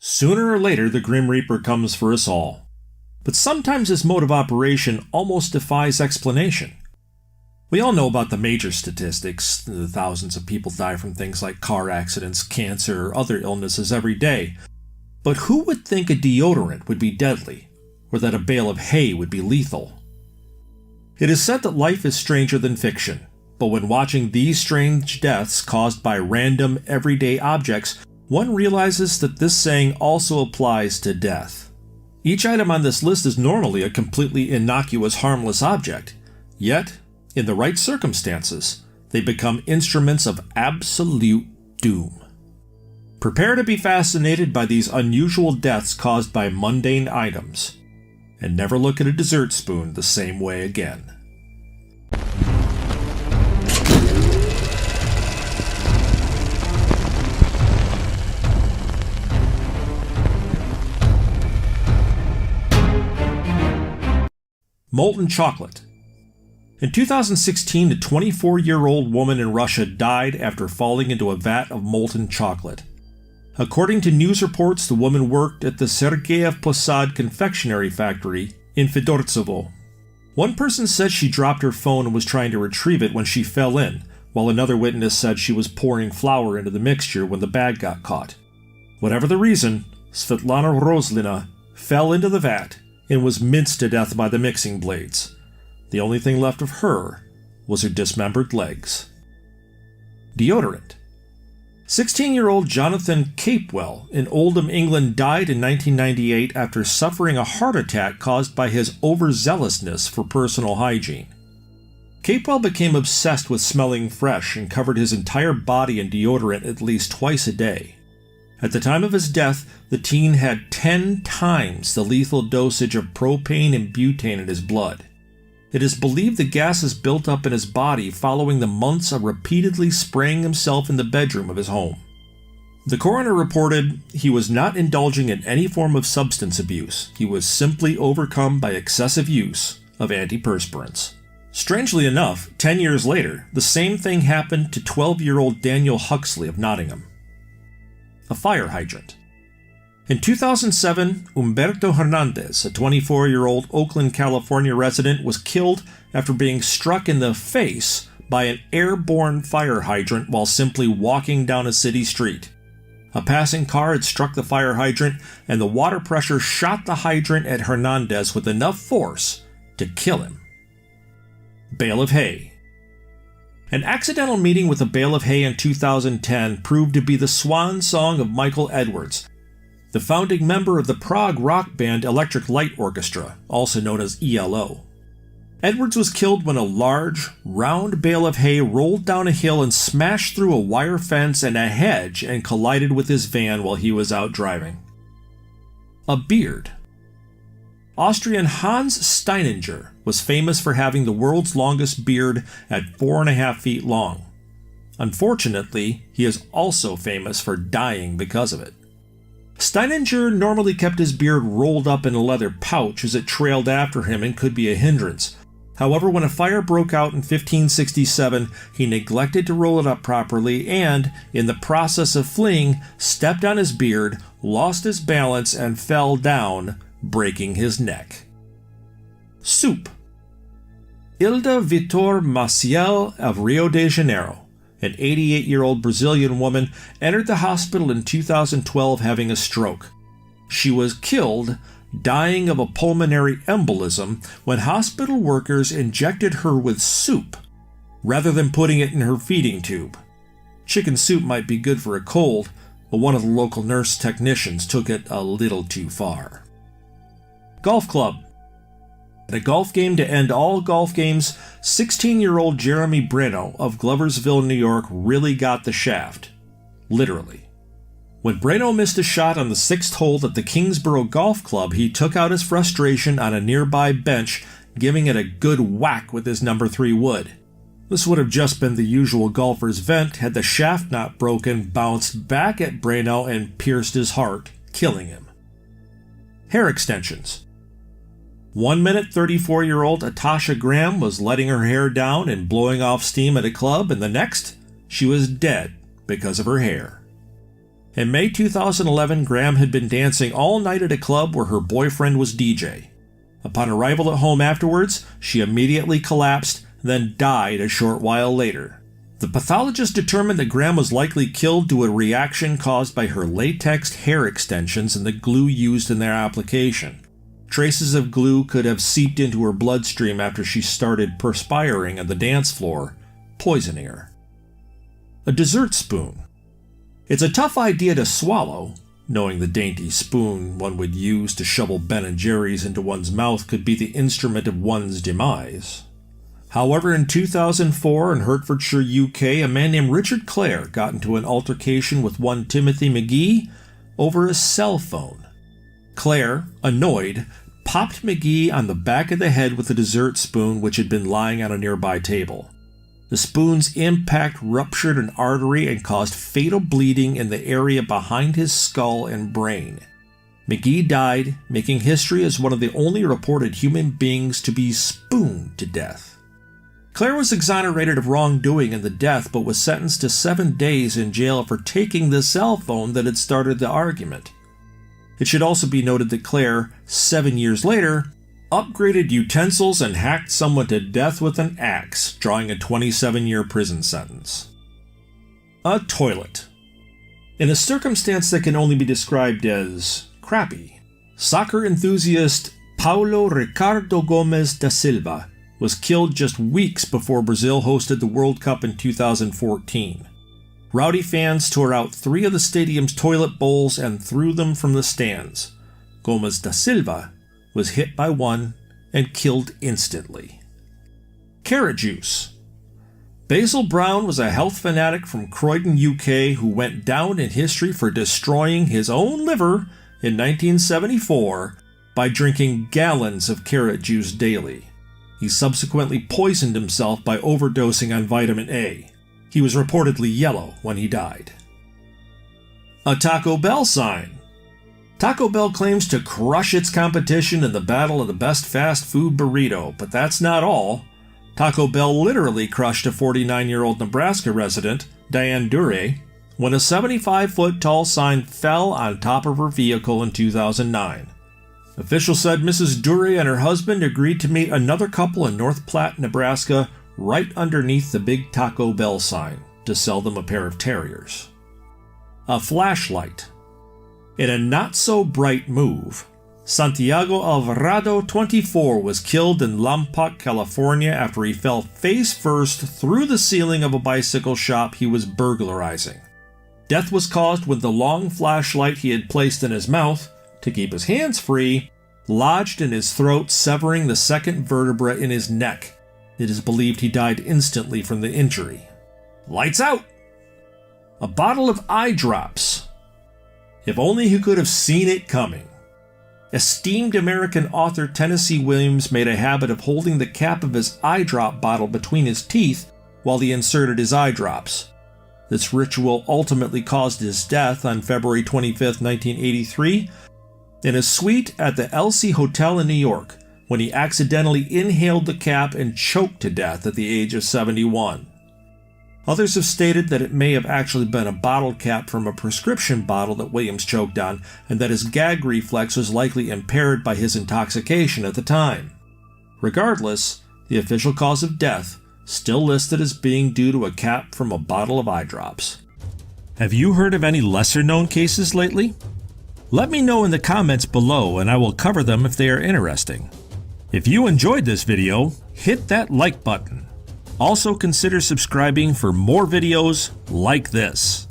Sooner or later, the Grim Reaper comes for us all. But sometimes his mode of operation almost defies explanation. We all know about the major statistics. The thousands of people die from things like car accidents, cancer, or other illnesses every day. But who would think a deodorant would be deadly, or that a bale of hay would be lethal? It is said that life is stranger than fiction, but when watching these strange deaths caused by random, everyday objects, one realizes that this saying also applies to death. Each item on this list is normally a completely innocuous, harmless object, yet, in the right circumstances, they become instruments of absolute doom. Prepare to be fascinated by these unusual deaths caused by mundane items, and never look at a dessert spoon the same way again. Molten chocolate. In 2016, a 24-year-old woman in Russia died after falling into a vat of molten chocolate. According to news reports, the woman worked at the Sergeyev Posad confectionery factory in Fedortsovo. One person said she dropped her phone and was trying to retrieve it when she fell in, while another witness said she was pouring flour into the mixture when the bag got caught. Whatever the reason, Svetlana Roslina fell into the vat and was minced to death by the mixing blades. The only thing left of her was her dismembered legs. Deodorant. 16-year-old Jonathan Capewell in Oldham, England died in 1998 after suffering a heart attack caused by his overzealousness for personal hygiene. Capewell became obsessed with smelling fresh and covered his entire body in deodorant at least twice a day. At the time of his death, the teen had 10 times the lethal dosage of propane and butane in his blood. It is believed the gases built up in his body following the months of repeatedly spraying himself in the bedroom of his home. The coroner reported he was not indulging in any form of substance abuse. He was simply overcome by excessive use of antiperspirants. Strangely enough, 10 years later, the same thing happened to 12-year-old Daniel Huxley of Nottingham. A fire hydrant. In 2007, Humberto Hernandez, a 24-year-old Oakland, California resident, was killed after being struck in the face by an airborne fire hydrant while simply walking down a city street. A passing car had struck the fire hydrant, and the water pressure shot the hydrant at Hernandez with enough force to kill him. Bale of Hay. An accidental meeting with a bale of hay in 2010 proved to be the swan song of Michael Edwards, the founding member of the Prague rock band Electric Light Orchestra, also known as ELO. Edwards was killed when a large, round bale of hay rolled down a hill and smashed through a wire fence and a hedge and collided with his van while he was out driving. A beard. Austrian Hans Steininger was famous for having the world's longest beard at 4.5 feet long. Unfortunately, he is also famous for dying because of it. Steininger normally kept his beard rolled up in a leather pouch as it trailed after him and could be a hindrance. However, when a fire broke out in 1567, he neglected to roll it up properly and, in the process of fleeing, stepped on his beard, lost his balance, and fell down, breaking his neck. Soup. Hilda Vitor Maciel of Rio de Janeiro, an 88-year-old Brazilian woman, entered the hospital in 2012 having a stroke. She was killed, dying of a pulmonary embolism, when hospital workers injected her with soup rather than putting it in her feeding tube. Chicken soup might be good for a cold, but one of the local nurse technicians took it a little too far. Golf club. At a golf game to end all golf games, 16-year-old Jeremy Breno of Gloversville, New York really got the shaft. Literally. When Breno missed a shot on the 6th hole at the Kingsborough Golf Club, he took out his frustration on a nearby bench, giving it a good whack with his number 3 wood. This would have just been the usual golfer's vent had the shaft not broken, bounced back at Breno and pierced his heart, killing him. Hair extensions. 1 minute 34-year-old Atasha Graham was letting her hair down and blowing off steam at a club, and the next, she was dead because of her hair. In May 2011, Graham had been dancing all night at a club where her boyfriend was DJ. Upon arrival at home afterwards, she immediately collapsed, then died a short while later. The pathologist determined that Graham was likely killed due to a reaction caused by her latex hair extensions and the glue used in their application. Traces of glue could have seeped into her bloodstream after she started perspiring on the dance floor, poisoning her. A dessert spoon. It's a tough idea to swallow, knowing the dainty spoon one would use to shovel Ben & Jerry's into one's mouth could be the instrument of one's demise. However, in 2004 in Hertfordshire, UK, a man named Richard Clare got into an altercation with one Timothy McGee over a cell phone. Clare, annoyed, popped McGee on the back of the head with a dessert spoon which had been lying on a nearby table. The spoon's impact ruptured an artery and caused fatal bleeding in the area behind his skull and brain. McGee died, making history as one of the only reported human beings to be spooned to death. Clare was exonerated of wrongdoing in the death, but was sentenced to 7 days in jail for taking the cell phone that had started the argument. It should also be noted that Clare, 7 years later, upgraded utensils and hacked someone to death with an axe, drawing a 27-year prison sentence. A toilet. In a circumstance that can only be described as crappy, soccer enthusiast Paulo Ricardo Gomes da Silva was killed just weeks before Brazil hosted the World Cup in 2014. Rowdy fans tore out 3 of the stadium's toilet bowls and threw them from the stands. Gomes da Silva was hit by one and killed instantly. Carrot juice. Basil Brown was a health fanatic from Croydon, UK, who went down in history for destroying his own liver in 1974 by drinking gallons of carrot juice daily. He subsequently poisoned himself by overdosing on vitamin A. He was reportedly yellow when he died. A Taco Bell sign. Taco Bell claims to crush its competition in the battle of the best fast food burrito, but that's not all. Taco Bell literally crushed a 49-year-old Nebraska resident, Diane Dure, when a 75-foot tall sign fell on top of her vehicle in 2009. Officials said Mrs. Dure and her husband agreed to meet another couple in North Platte, Nebraska, right underneath the big Taco Bell sign to sell them a pair of terriers. A flashlight. In a not-so-bright move, Santiago Alvarado, 24, was killed in Lompoc, California after he fell face-first through the ceiling of a bicycle shop he was burglarizing. Death was caused when the long flashlight he had placed in his mouth, to keep his hands free, lodged in his throat, severing the second vertebra in his neck. It is believed he died instantly from the injury. Lights out! A bottle of eye drops. If only he could have seen it coming. Esteemed American author Tennessee Williams made a habit of holding the cap of his eye drop bottle between his teeth while he inserted his eye drops. This ritual ultimately caused his death on February 25, 1983, in a suite at the Elsie Hotel in New York, when he accidentally inhaled the cap and choked to death at the age of 71. Others have stated that it may have actually been a bottle cap from a prescription bottle that Williams choked on, and that his gag reflex was likely impaired by his intoxication at the time. Regardless, the official cause of death still listed as being due to a cap from a bottle of eye drops. Have you heard of any lesser-known cases lately? Let me know in the comments below and I will cover them if they are interesting. If you enjoyed this video, hit that like button. Also consider subscribing for more videos like this.